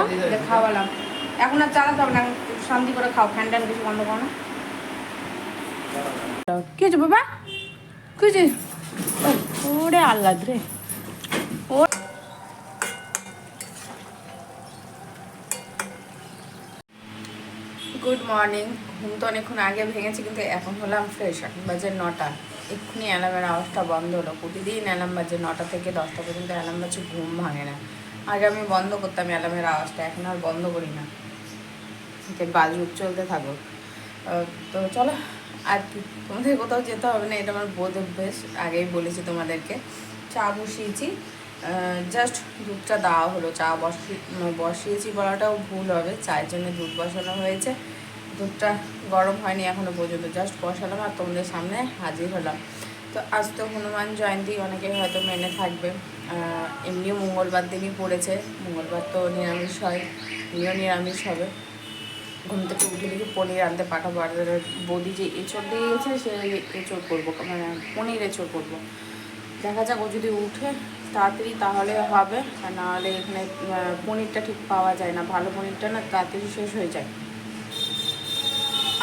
দিলাম, খাওয়ালাম। এখন আর চালাতে হবে না, শান্তি করে খাও, ফ্যান ট্যান কিছু বন্ধ করো না। কি হয়েছে বাবা? কি হয়েছে? ওরে আল্লাহ রে। Good morning. ঘুম তো অনেকক্ষণ আগে ভেঙেছি, কিন্তু এখন হলাম ফ্রেশ। এখন বাজে 9টা। এক্ষুনি অ্যালার্মের আওয়াজটা বন্ধ হলো। প্রতিদিন অ্যালার্ম বাজে 9টা থেকে 10টা পর্যন্ত অ্যালার্ম বাজে, ঘুম ভাঙে না। আগে আমি বন্ধ করতাম অ্যালার্মের আওয়াজটা, এখন আর বন্ধ করি না, বাজুক চলতে থাকুক। তো চলো, আর কি, তোমাদের কোথাও যেতে হবে না, এটা আমার বোধ অভ্যেস, আগেই বলেছি তোমাদেরকে। চা বসিয়েছি, জাস্ট দুধটা দেওয়া হলো। চা বসিয়েছি বলাটাও ভুল হবে, চায়ের জন্য দুধ বসানো হয়েছে। দুধটা গরম হয়নি এখনও পর্যন্ত, জাস্ট বসালাম আর তোমাদের সামনে হাজির হলাম। তো আজ তো হনুমান জয়ন্তী, অনেকে হয়তো মেনে থাকবে। এমনিও মঙ্গলবার দিনই পড়েছে, মঙ্গলবার তো নিরামিষ হয়, এমনিও নিরামিষ হবে। ঘুম থেকে উঠে দেখি পনির আনতে পাঠাবো, আর বৌদি যে এঁচড় দিয়ে গেছে সে এঁচড় করবো, মানে পনির এঁচড় করবো। দেখা যাক, ও যদি উঠে তাড়াতাড়ি তাহলে হবে, আর নাহলে এখানে পনিরটা ঠিক পাওয়া যায় না, ভালো পনিরটা না তাড়াতাড়ি শেষ হয়ে যায়।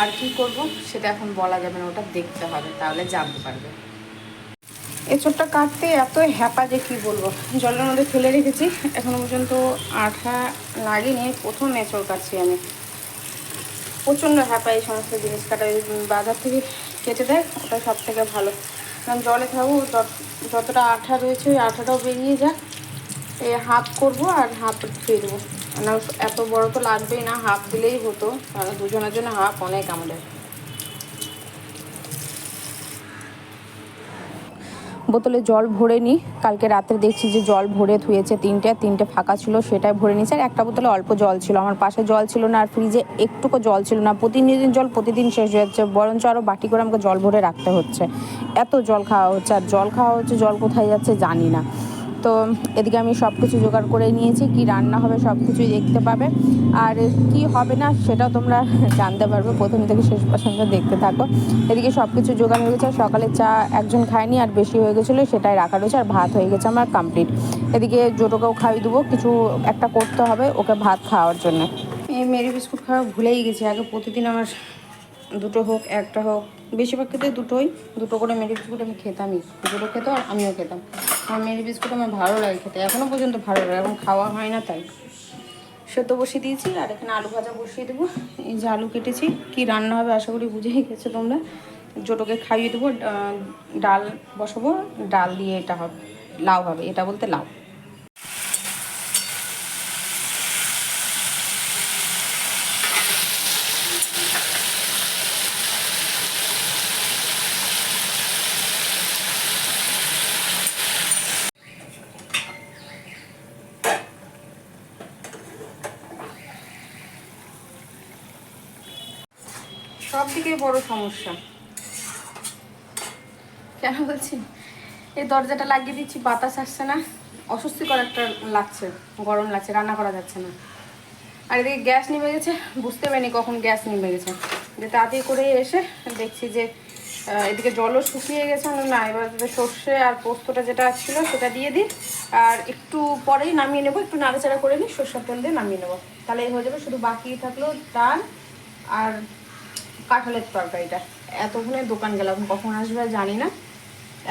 আর কি করব সেটা এখন বলা যাবে না, ওটা দেখতে হবে, তাহলে জানতে পারবে। এঁচড়টা কাটতে এত হ্যাপা যে কী বলবো। জলের মধ্যে ফেলে রেখেছি, এখনও পর্যন্ত আঠা লাগেনি, প্রথম এঁচড় কাটছি আমি। প্রচণ্ড হ্যাপা এই সমস্ত জিনিস কাটা, বাজার থেকে কেটে দেয়, ওটা সব থেকে ভালো। কারণ জলে থাকবো, যতটা আঠা রয়েছে ওই আঠাটাও বেরিয়ে যাক। এই হাফ করবো আর হাফ দিয়ে দেবো, মানে এত বড় তো লাগবেই না, হাফ দিলেই হতো, কারণ দুজনের জন্য হাফ অনেক আমাদের। বোতলে জল ভরে নিই, কালকে রাতে দেখছি যে জল ভরে ধুয়েছে, তিনটে ফাঁকা ছিল, সেটাই ভরে নিয়েছে। আর একটা বোতলে অল্প জল ছিল, আমার পাশে জল ছিল না, আর ফ্রিজে একটুকু জল ছিল না। প্রতিদিন জল প্রতিদিন শেষ হয়ে যাচ্ছে, বরঞ্চ আরও বাটি করে আমাকে জল ভরে রাখতে হচ্ছে। এত জল খাওয়া হচ্ছে, আর জল খাওয়া হচ্ছে, জল কোথায় যাচ্ছে জানি না। তো এদিকে আমি সব কিছু জোগাড় করে নিয়েছি, কি রান্না হবে সব কিছুই দেখতে পাবে, আর কি হবে না সেটাও তোমরা জানতে পারবে, প্রথম থেকে শেষ পর্যন্ত দেখতে থাকো। এদিকে সব কিছু জোগাড় হয়ে গেছে, সকালে চা একজন খায়নি আর বেশি হয়ে গেছিলো, সেটাই রাখা রয়েছে, আর ভাত হয়ে গেছে আমার কমপ্লিট। এদিকে জোটোকেও খাইয়ে দেবো, কিছু একটা করতে হবে ওকে ভাত খাওয়ার জন্য। এই মেরি বিস্কুট খাওয়া ভুলেই গেছি, আগে প্রতিদিন আমার দুটো হোক একটা হোক, বেশিরভাগ ক্ষেত্রে দুটো করে মেরি বিস্কুট আমি খেতামই। দুটো খেতো আর আমিও খেতাম। আমার মেরি বিস্কুট আমার ভালো লাগে খেতে, এখনও পর্যন্ত ভালো লাগে, এখন খাওয়া হয় না তাই। সেদ্ধ বসিয়ে দিয়েছি, আর এখানে আলু ভাজা বসিয়ে দেবো। এই যে আলু কেটেছি, কি রান্না হবে আশা করি বুঝেই গেছো তোমরা। জোটোকে খাইয়ে দেবো, ডাল বসাবো, ডাল দিয়ে এটা হবে, লাউ হবে, এটা বলতে লাউ। সব দিকে বড় সমস্যা কেন বলছি, এই দরজাটা লাগিয়ে দিচ্ছি, বাতাস আসছে না, অস্বস্তিকর একটা লাগছে, গরম লাগছে, রান্না করা যাচ্ছে না। আর এদিকে গ্যাস নিভে গেছে, বুঝতে পারিনি কখন গ্যাস নিভে গেছে। যে তাড়াতাড়ি করে এসে দেখছি যে এদিকে জলও শুকিয়ে গেছে না। এবার সর্ষে আর পোস্তটা যেটা ছিল সেটা দিয়ে দিই, আর একটু পরেই নামিয়ে নেবো, একটু নাড়াচাড়া করে নিই, সর্ষের তেল দিয়ে নামিয়ে নেবো, তাহলে হয়ে যাবে। শুধু বাকি থাকলো ডাল আর কাঁঠালের তরকারিটা। এতক্ষণে দোকান গেলাম, কখন আসবে জানি না।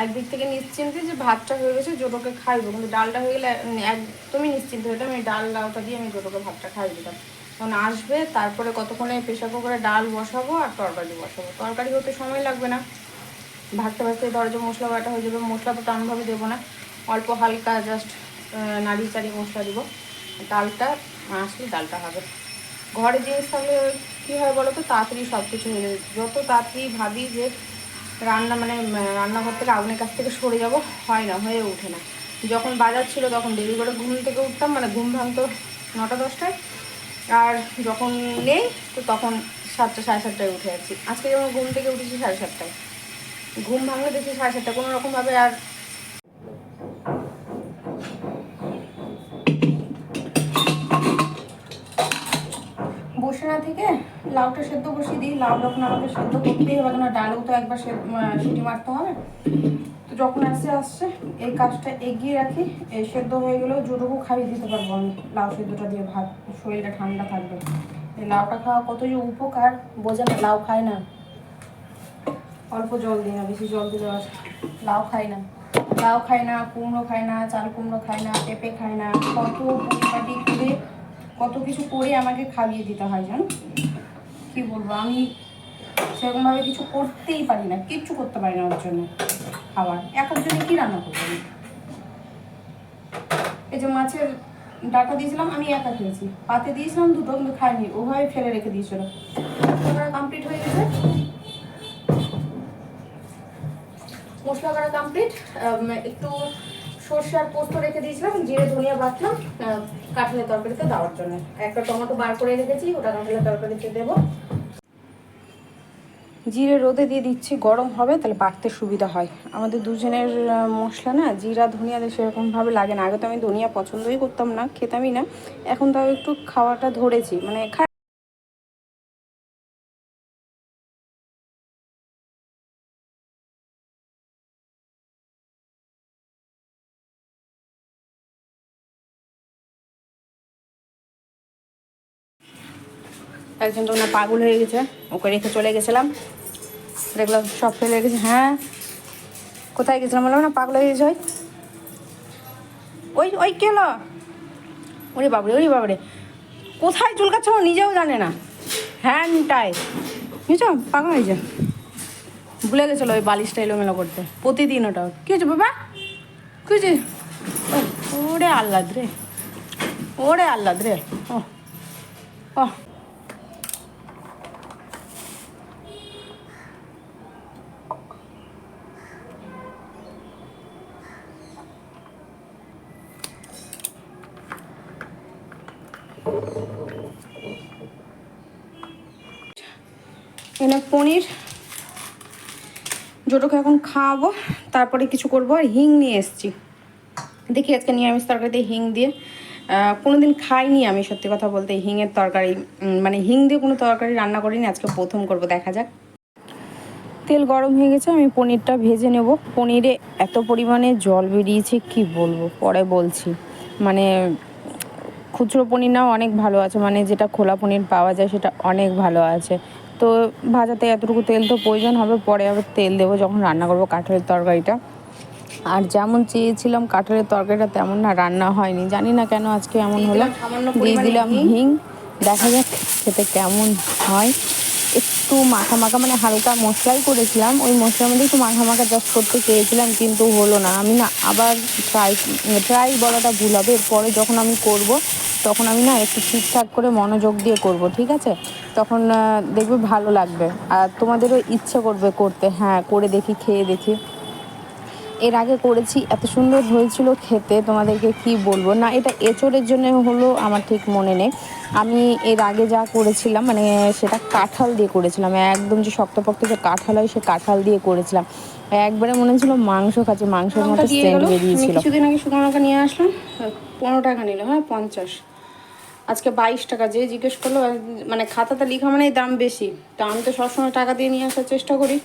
একদিক থেকে নিশ্চিন্তে যে ভাতটা হয়ে গেছে, জোটোকে খাইবো, কিন্তু ডালটা হয়ে গেলে একদমই নিশ্চিন্ত হইতাম, এই ডাল লাউটা দিয়ে আমি জোটোকে ভাতটা খাইয়ে দিতাম। তখন আসবে, তারপরে কতক্ষণে প্রেশার কুকারে ডাল বসাবো আর তরকারি বসাবো। তরকারি হতে সময় লাগবে না, ভাজতে ভাজতে দরজা মশলা বাটা হয়ে যাবে। মশলা তো টানভাবে দেবো না, অল্প হালকা জাস্ট নাড়িয়ে চাড়িয়ে মশলা দেবো। ডালটা আসলে ডালটা হবে। ঘরে জিনিস থাকলে কী হয় বলো তো, তাড়াতাড়ি সব কিছু হয়ে যাবে। যত তাড়াতাড়ি ভাবি যে রান্নাঘর থেকে আগুনের কাছ থেকে সরে যাব, হয় না, হয়ে ওঠে না। যখন বাজার ছিল তখন দেরি করে ঘুম থেকে উঠতাম, মানে ঘুম ভাঙতো 9টা 10টায়, আর যখন নেই তো তখন 7টা 7:30টায় উঠে যাচ্ছি। আজকে যেমন ঘুম থেকে উঠেছি 7:30টায়, ঘুম ভাঙলে দেখি 7:30, কোনো রকমভাবে আর বসে না থেকে লাউটা সেদ্ধ বসিয়ে দিই। লাউ যখন আমাকে সেদ্ধ করতেই হবে, কেন ডালেও তো একবার সিটি মারতে হবে। তো যখন আসছে এই কাজটা এগিয়ে রাখি। এই সেদ্ধ হয়ে গেলেও যেটুকু খাইয়ে দিতে পারবো আমি লাউ সেদ্ধটা দিয়ে ভাত, শরীরটা ঠান্ডা থাকবে। এই লাউটা খাওয়া কত যে উপকার বোঝে না। লাউ খায় না, অল্প জল দিই না, বেশি জল দিলে লাউ খায় না। লাউ খায় না, কুমড়ো খায় না, চাল কুমড়ো খায় না, পেঁপে খায় না। কত পরিপাটি করে কত কিছু করে আমাকে খাইয়ে দিতে হয় জানো। কি বলবো, আমি সেরকমভাবে কিছু করতেই পারি না, কিচ্ছু করতে পারি না ওর জন্য। খাবার একার জন্য কী রান্না করবো আমি? এই যে মাছের ডাটা দিয়েছিলাম আমি একা খেয়েছি, পাতে দিয়েছিলাম দুটো কিন্তু খাইনি, ওভাবে ফেলে রেখে দিয়েছিল। কমপ্লিট হয়ে গেছে, মশলা করা কমপ্লিট। একটু সর্ষে আর পোস্ত রেখে দিয়েছিলাম, জিরে ধনিয়া বাটলাম কাঁঠালের তরকারিতে দেওয়ার জন্য। একটা টমেটো বার করে রেখেছি, ওটা কাঁঠালের তরকারিতে দেবো। জিরে রোদে দিয়ে দিচ্ছি, গরম হবে তাহলে বাটতে সুবিধা হয়। আমাদের দুজনের মশলা না জিরা ধনিয়া সেরকমভাবে লাগে না। আগে তো আমি ধনিয়া পছন্দই করতাম না, খেতামই না। এখন তাও একটু খাওয়াটা ধরেছি, মানে একজন তো না পাগল হয়ে গেছে, ওকে রেখে চলে গেছিলাম, দেখলাম সব ফেলে গেছে। হ্যাঁ কোথায় গেছিলাম বললাম না, পাগল হয়ে গেছে। ওই ওই কে হলো? ওরে বাবরে কোথায় চুলকাচ্ছে ও নিজেও জানে না। হ্যান্ডটাই বুঝছো, পাগল হয়েছে, ভুলে গেছিলো ওই বালিশটা এলোমেলো করতে প্রতিদিন। ওটা কী হয়েছে বাবা, কী হয়েছে? ওরে আহ্লাদ রে, ওরে আহ্লাদ রে। ও ও এনে পনির জোটোকে এখন খাওয়াবো, তারপরে কিছু করবো। আর হিং নিয়ে এসছি, দেখি আজকে নিরামিষ তরকারিতে হিং দিয়ে। কোনোদিন খাইনি আমি সত্যি কথা বলতে হিঙের তরকারি, মানে হিং দিয়ে কোনো তরকারি রান্না করিনি, আজকে প্রথম করব, দেখা যাক। তেল গরম হয়ে গেছে, আমি পনিরটা ভেজে নেব। পনিরে এত পরিমাণে জল বেরিয়েছে কি বলবো, পরে বলছি। মানে খুচরো পনির নাও অনেক ভালো আছে, মানে যেটা খোলা পনির পাওয়া যায় সেটা অনেক ভালো আছে। তো ভাজাতে এতটুকু তেল তো প্রয়োজন হবে, পরে আবার তেল দেবো যখন রান্না করবো কাঁঠালের তরকারিটা। আর যেমন চেয়েছিলাম কাঁঠালের তরকারিটা তেমন না রান্না হয়নি, জানি না কেন আজকে এমন হলো। দিয়ে দিলাম হিং, দেখা যাক খেতে কেমন হয়। একটু মাখা মাখা, মানে হালকা মশলাই করেছিলাম, ওই মশলার মধ্যে একটু মাখা মাখা জাস্ট করতে চেয়েছিলাম, কিন্তু হলো না। আমি না আবার ট্রাই বলাটা ভুল হবে, এরপরে যখন আমি করব তখন আমি না একটু ঠিকঠাক করে মনোযোগ দিয়ে করব, ঠিক আছে? তখন দেখবে ভালো লাগবে, আর তোমাদেরও ইচ্ছে করবে করতে। হ্যাঁ করে দেখি, খেয়ে দেখি। এর আগে করেছি, এত সুন্দর হয়েছিল খেতে, তোমাদেরকে কি বলবো। না এটা এঁচোড়ের জন্য হলো আমার ঠিক মনে নেই। আমি এর আগে যা করেছিলাম মানে সেটা কাঁঠাল দিয়ে করেছিলাম, একদম যে শক্তপোক্ত যে কাঁঠাল হয় সে কাঁঠাল দিয়ে করেছিলাম। একবারে মনে হচ্ছিল মাংস খাচ্ছি, মাংসের মতো সেন্ট বেরিয়েছিল। কিছুদিন আগে শুকনো লঙ্কা নিয়ে আসলাম, 15 টাকা নিল, হ্যাঁ 50, আজকে 22 টাকা। যে জিজ্ঞেস করলো, মানে খাতাতে লেখা মানে দাম বেশি, তা আমি তো সবসময় টাকা দিয়ে নিয়ে আসার চেষ্টা করি।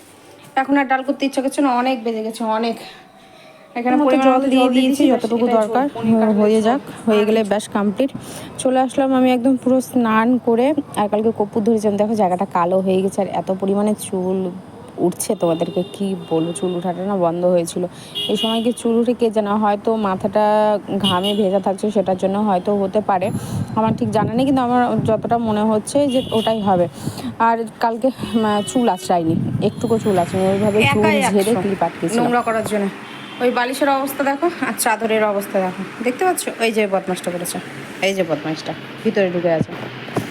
এখন আর ডাল করতে ইচ্ছা করছে না, অনেক বেজে গেছে অনেক। এখানে জল দিয়ে দিয়েছি যতটুকু দরকার, হয়ে যাক, হয়ে গেলে ব্যাস কমপ্লিট। চলে আসলাম আমি একদম পুরো স্নান করে। আর কালকে কর্পূর ধরেছিলাম, দেখো জায়গাটা কালো হয়ে গেছে, আর এত পরিমাণে চুল উঠছে তোমাদেরকে কি বলবো, চুল উঠাটা না বন্ধ হয়েছিল। এই সময় কি চুল উঠে কে জানা, হয়তো মাথাটা ঘামে ভেজা থাকছে সেটার জন্য হয়তো হতে পারে, আমার ঠিক জানা নেই, কিন্তু আমার যতটা মনে হচ্ছে যে ওটাই হবে। আর কালকে চুল আঁচড়াইনি, একটুকু চুল আঁচড়াইনি, ওইভাবে চুল ঝেড়ে ক্লিপ আটকেছিলাম নোংরা করার জন্য। ওই বালিশের অবস্থা দেখো আর চাদরের অবস্থা দেখো, দেখতে পাচ্ছ? ওই যে বদমাসটা করেছে, এই যে বদমাসটা ভিতরে ঢুকে আছে,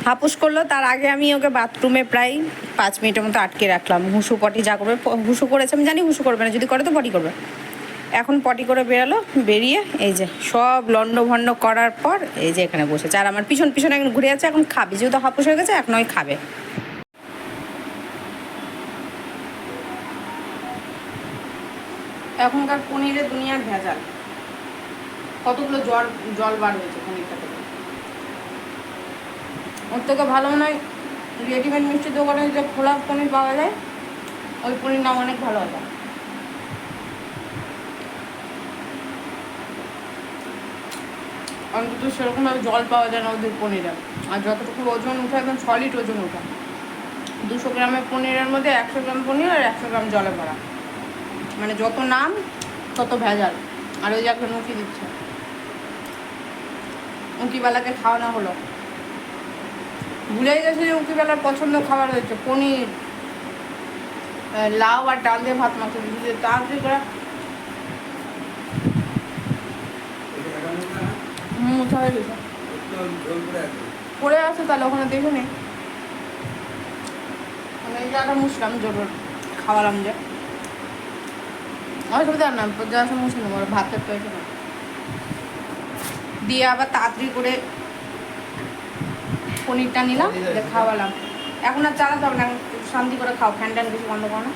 হাপুস করলো। তার আগে আমি ওকে বাথরুমে প্রায় 5 মিনিটের মতো আটকে রাখলাম। হুসু পটি যা করবে, হুসু করেছে আমি জানি, হুসু করবে না, যদি করে তো পটি করবে। এখন পটি করে বেরালো, বেরিয়ে এই যে সব লন্ডভন্ড করার পর এই যে এখানে বসেছে, আর আমার পিছন পিছনে এখন ঘুরে যাচ্ছে। এখন খাবে, যেহেতু হাপুস হয়ে গেছে এখন ওই খাবে। এখনকার পনিরের দুনিয়ার ভেজাল, কতগুলো জল বার হয়েছে পনিরটা থেকে। ওর থেকে ভালো মনে হয় রেডিমেড মিষ্টির দোকানে যে খোলা পনির পাওয়া যায়, ওই পনির নাম অনেক ভালো হয়। অন্তত সেরকমভাবে জল পাওয়া যায় না ওদের পনিরে। আর যতটুকু ওজন উঠে একদম সলিড ওজন ওঠে। 200 গ্রামের পনিরের মধ্যে 100 গ্রাম পনির আর 100 গ্রাম জলে ভরা, মানে যত নাম তত ভেজাল। আর ওই যে এখন উঁকি দিচ্ছে, উঁকিবেলাকে খাওয়ানো হলো। ভুলেই গেছে যে উঁকিবেলার পছন্দ খাবার হয়েছে পনির, লাউ আর ডাল দিয়ে ভাত মাখতে দিয়েছে তাড়াতাড়ি করে। মুছা হয়ে গেছে, পড়ে আছে, তাহলে ওখানে দেখে নেই। মানে এই জায়গাটা মুছলাম, জোর খাওয়ালাম যে অসুবিধা না, যাওয়ার সময় মুছে নেবো, ভাতের তো না দিয়ে আবার তাড়াতাড়ি করে পনিরটা নিলাম, খাওয়ালাম। এখন আর চালাতে হবে না, শান্তি করে খাও, ফ্যান ট্যান কিছু বন্ধ করো না।